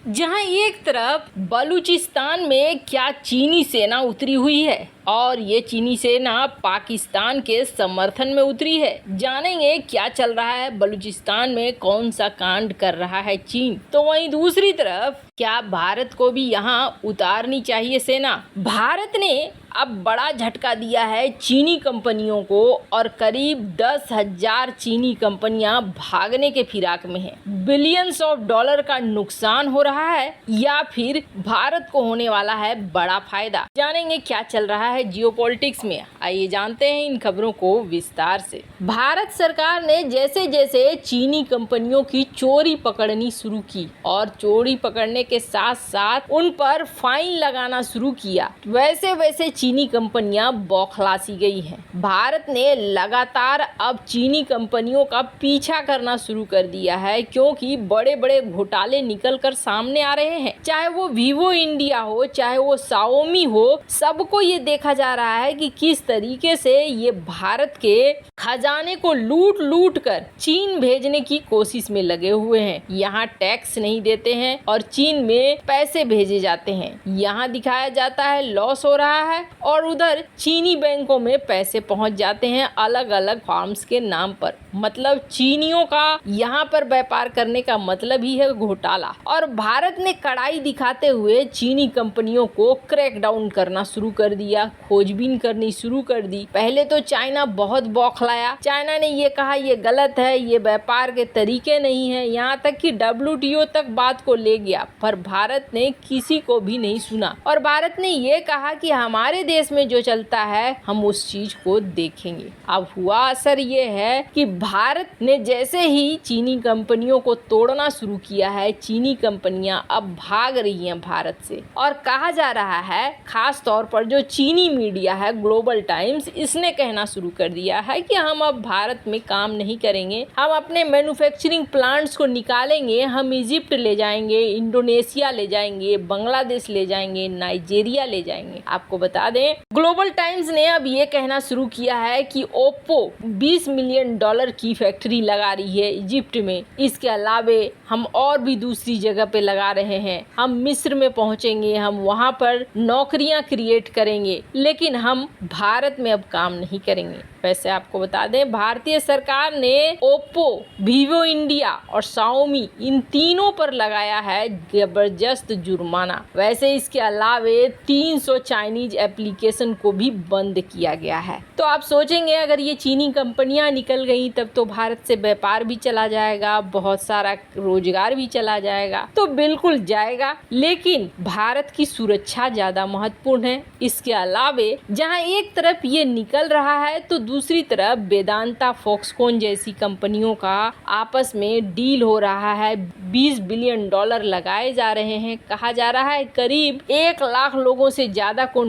जहां एक तरफ बलूचिस्तान में क्या चीनी सेना उतरी हुई है और ये चीनी सेना पाकिस्तान के समर्थन में उतरी है। जानेंगे क्या चल रहा है बलूचिस्तान में, कौन सा कांड कर रहा है चीन। तो वहीं दूसरी तरफ क्या भारत को भी यहाँ उतारनी चाहिए सेना। भारत ने अब बड़ा झटका दिया है चीनी कंपनियों को और करीब 10,000 चीनी कंपनियां भागने के फिराक में हैं। बिलियंस ऑफ डॉलर का नुकसान हो रहा है या फिर भारत को होने वाला है बड़ा फायदा। जानेंगे क्या चल रहा है जियोपॉलिटिक्स में। आइए जानते हैं इन खबरों को विस्तार से। भारत सरकार ने जैसे जैसे चीनी कंपनियों की चोरी पकड़नी शुरू की और चोरी पकड़ने के साथ साथ उन पर फाइन लगाना शुरू किया, वैसे वैसे चीनी कंपनियां बौखलासी गई हैं। भारत ने लगातार अब चीनी कंपनियों का पीछा करना शुरू कर दिया है क्योंकि बड़े बड़े घोटाले निकल कर सामने आ रहे हैं। चाहे वो वीवो इंडिया हो, चाहे वो शाओमी हो, सबको ये देखा जा रहा है कि किस तरीके से ये भारत के खजाने को लूट लूट कर चीन भेजने की कोशिश में लगे हुए हैं। यहाँ टैक्स नहीं देते हैं और चीन में पैसे भेजे जाते हैं। यहाँ दिखाया जाता है लॉस हो रहा है और उधर चीनी बैंकों में पैसे पहुंच जाते हैं अलग अलग फार्म्स के नाम पर। मतलब चीनियों का यहाँ पर व्यापार करने का मतलब ही है घोटाला। और भारत ने कड़ाई दिखाते हुए चीनी कंपनियों को क्रैकडाउन करना शुरू कर दिया, खोजबीन करनी शुरू कर दी। पहले तो चाइना बहुत बौखलाया। चाइना ने ये कहा ये गलत है, ये व्यापार के तरीके नहीं है, यहाँ तक कि WTO तक बात को ले गया, पर भारत ने किसी को भी नहीं सुना। और भारत ने ये कहा कि हमारे देश में जो चलता है हम उस चीज को देखेंगे। अब हुआ असर ये है कि भारत ने जैसे ही चीनी कंपनियों को तोड़ना शुरू किया है, चीनी कंपनियां अब भाग रही हैं भारत से। और कहा जा रहा है, खास तौर पर जो चीनी मीडिया है ग्लोबल टाइम्स, इसने कहना शुरू कर दिया है कि हम अब भारत में काम नहीं करेंगे, हम अपने मैन्युफैक्चरिंग प्लांट्स को निकालेंगे, हम इजिप्ट ले जाएंगे, इंडोनेशिया ले जाएंगे, बांग्लादेश ले जाएंगे, नाइजीरिया ले जाएंगे। आपको बता दें ग्लोबल टाइम्स ने अब ये कहना शुरू किया है कि ओप्पो $20 मिलियन की फैक्ट्री लगा रही है इजिप्ट में। इसके अलावे हम और भी दूसरी जगह पे लगा रहे हैं। हम मिस्र में पहुंचेंगे, हम वहां पर नौकरियां क्रिएट करेंगे, लेकिन हम भारत में अब काम नहीं करेंगे। वैसे आपको बता दें भारतीय सरकार ने ओप्पो, वीवो इंडिया और शाओमी इन तीनों पर लगाया है जबरदस्त जुर्माना। वैसे इसके अलावे 300 चाइनीज एप्लीकेशन को भी बंद किया गया है। तो आप सोचेंगे अगर ये चीनी कंपनियां निकल गई तब तो भारत से व्यापार भी चला जाएगा, बहुत सारा रोजगार भी चला जाएगा। तो बिल्कुल जाएगा, लेकिन भारत की सुरक्षा ज्यादा महत्वपूर्ण है। इसके अलावे जहां एक तरफ ये निकल रहा है तो दूसरी तरफ वेदांता, फॉक्सकॉन जैसी कंपनियों का आपस में डील हो रहा है। $20 बिलियन लगाए जा रहे हैं। कहा जा रहा है करीब 1 लाख लोगों से ज्यादा को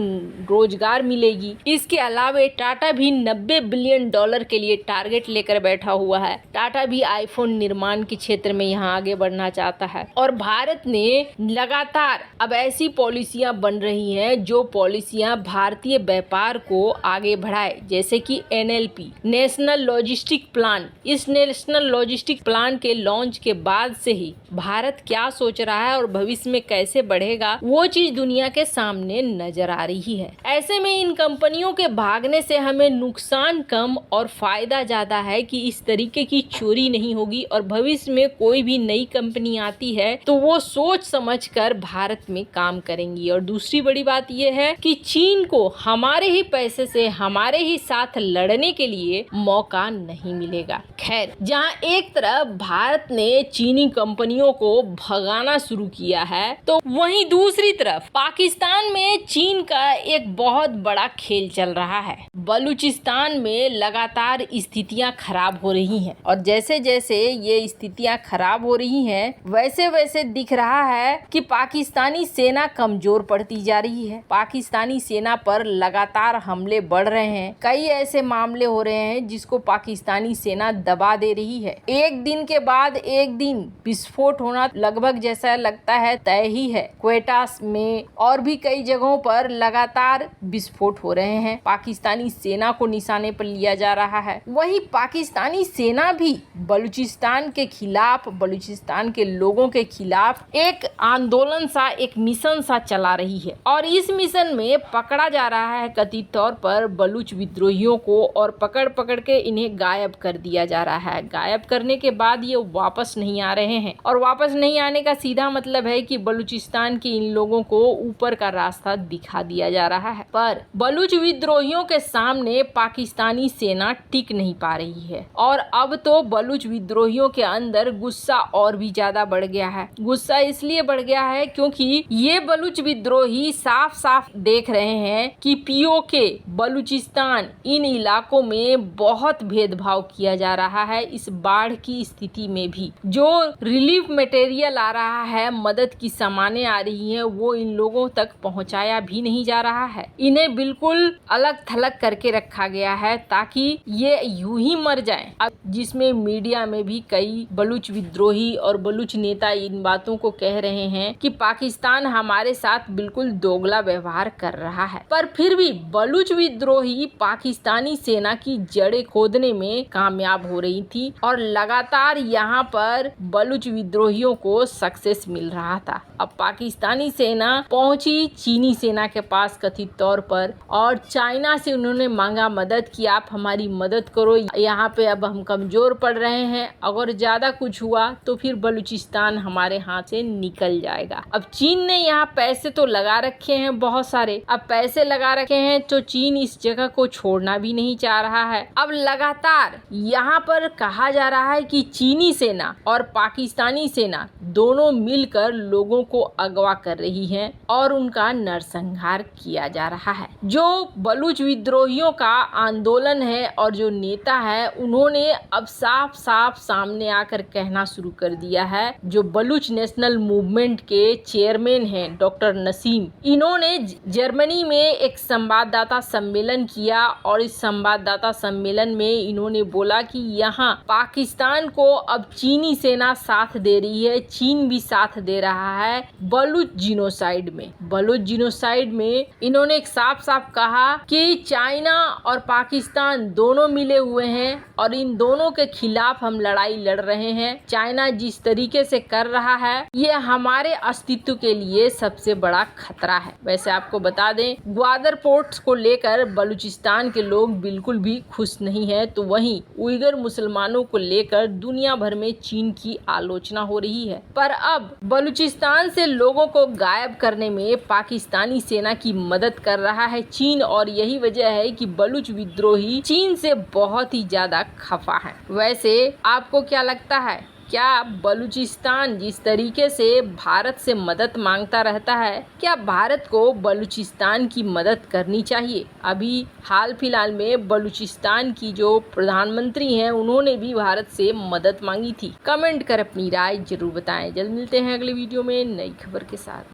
रोजगार मिलेगी। इसके अलावे टाटा भी $90 बिलियन के लिए टारगेट लेकर बैठा हुआ है। टाटा भी आईफोन निर्माण के क्षेत्र में यहाँ आगे बढ़ना चाहता है। और भारत ने लगातार अब ऐसी पॉलिसियां बन रही हैं जो पॉलिसियां भारतीय व्यापार को आगे बढ़ाए, जैसे कि NLP, नेशनल लॉजिस्टिक प्लान। इस नेशनल लॉजिस्टिक प्लान के लॉन्च के बाद से ही भारत क्या सोच रहा है और भविष्य में कैसे बढ़ेगा वो चीज दुनिया के सामने नजर आ रही है। ऐसे में इन कंपनियों के भागने से हमें नुकसान कम और फायदा ज्यादा है कि इस तरीके की चोरी नहीं होगी और भविष्य में कोई भी नई कंपनी आती है तो वो सोच समझकर भारत में काम करेंगी। और दूसरी बड़ी बात यह है कि चीन को हमारे ही पैसे से हमारे ही साथ लड़ने के लिए मौका नहीं मिलेगा। खैर, जहां एक तरफ भारत ने चीनी कंपनियों को भगाना शुरू किया है तो वहीं दूसरी तरफ पाकिस्तान में चीन का एक बहुत बड़ा खेल चल रहा है। बलूचिस्तान में लगातार स्थितियां खराब हो रही हैं और जैसे जैसे ये स्थितियां खराब हो रही हैं वैसे वैसे दिख रहा है कि पाकिस्तानी सेना कमजोर पड़ती जा रही है। पाकिस्तानी सेना पर लगातार हमले बढ़ रहे हैं। कई ऐसे मामले हो रहे हैं जिसको पाकिस्तानी सेना दबा दे रही है। एक दिन के बाद एक दिन विस्फोट होना लगभग जैसा लगता है तय ही है। क्वेटा में और भी कई जगहों पर लगातार विस्फोट हो रहे हैं। पाकिस्तानी सेना को निशाने पर लिया जा रहा है। वहीं पाकिस्तान पाकिस्तानी सेना भी बलूचिस्तान के खिलाफ, बलूचिस्तान के लोगों के खिलाफ एक आंदोलन सा, एक मिशन सा चला रही है। और इस मिशन में पकड़ा जा रहा है कथित तौर पर बलूच विद्रोहियों को, और पकड़ पकड़ के इन्हें गायब कर दिया जा रहा है। गायब करने के बाद ये वापस नहीं आ रहे हैं, और वापस नहीं आने का सीधा मतलब है कि बलूचिस्तान के इन लोगों को ऊपर का रास्ता दिखा दिया जा रहा है। पर बलूच विद्रोहियों के सामने पाकिस्तानी सेना टिक नहीं पा रही है, और अब तो बलूच विद्रोहियों के अंदर गुस्सा और भी ज्यादा बढ़ गया है। गुस्सा इसलिए बढ़ गया है क्योंकि ये बलूच विद्रोही साफ साफ देख रहे हैं कि पीओके बलूचिस्तान इन इलाकों में बहुत भेदभाव किया जा रहा है। इस बाढ़ की स्थिति में भी जो रिलीफ मटेरियल आ रहा है, मदद की सामानें आ रही हैं, वो इन लोगों तक पहुंचाया भी नहीं जा रहा है। इन्हें बिल्कुल अलग थलग करके रखा गया है ताकि ये यूं ही मर जाएं। अब जिसमें मीडिया में भी कई बलूच विद्रोही और बलूच नेता इन बातों को कह रहे हैं कि पाकिस्तान हमारे साथ बिल्कुल दोगला व्यवहार कर रहा है, पर फिर भी बलूच विद्रोही पाकिस्तानी सेना की जड़ें खोदने में कामयाब हो रही थी, और लगातार यहाँ पर बलूच विद्रोहियों को सक्सेस मिल रहा था। अब पाकिस्तानी सेना पहुंची चीनी सेना के पास कथित तौर पर, और चाइना से उन्होंने मांगा मदद कि आप हमारी मदद करो, यहाँ पे अब हम कमजोर पड़ रहे हैं, अगर ज्यादा कुछ हुआ तो फिर बलूचिस्तान हमारे हाथ से निकल जाएगा। अब चीन ने यहाँ पैसे तो लगा रखे हैं बहुत सारे, अब पैसे लगा रखे हैं तो चीन इस जगह को छोड़ना भी नहीं चाह रहा है। अब लगातार यहाँ पर कहा जा रहा है कि चीनी सेना और पाकिस्तानी सेना दोनों मिलकर लोगों को अगवा कर रही हैं और उनका नरसंहार किया जा रहा है। जो बलूच विद्रोहियों का आंदोलन है और जो नेता है, उन्होंने अब साफ साफ सामने आकर कहना शुरू कर दिया है। जो बलूच नेशनल मूवमेंट के चेयरमैन हैं डॉक्टर नसीम, इन्होंने जर्मनी में एक संवाददाता सम्मेलन किया, और इस संवाददाता सम्मेलन में इन्होंने बोला कि यहाँ पाकिस्तान को अब चीनी सेना साथ दे रही है, चीन भी साथ दे रहा है बलूच जिनोसाइड में। बलूच जिनोसाइड में इन्होंने एक साफ साफ कहा कि चाइना और पाकिस्तान दोनों मिले हुए हैं और इन दोनों के खिलाफ हम लड़ाई लड़ रहे हैं। चाइना जिस तरीके से कर रहा है, ये हमारे अस्तित्व के लिए सबसे बड़ा खतरा है। वैसे आपको बता दें, ग्वादर पोर्ट्स को लेकर बलूचिस्तान के लोग बिल्कुल भी खुश नहीं है, तो वहीं उइगर मुसलमानों को लेकर दुनिया भर में चीन की आलोचना हो रही है। पर अब बलूचिस्तान से लोगों को गायब करने में पाकिस्तानी सेना की मदद कर रहा है चीन, और यही वजह है कि बलूच विद्रोही चीन से बहुत ही ज्यादा खफा है। वैसे आपको क्या लगता है, क्या बलूचिस्तान जिस तरीके से भारत से मदद मांगता रहता है, क्या भारत को बलूचिस्तान की मदद करनी चाहिए? अभी हाल फिलहाल में बलूचिस्तान की जो प्रधानमंत्री हैं, उन्होंने भी भारत से मदद मांगी थी। कमेंट कर अपनी राय जरूर बताएं। जल्द मिलते हैं अगले वीडियो में नई खबर के साथ।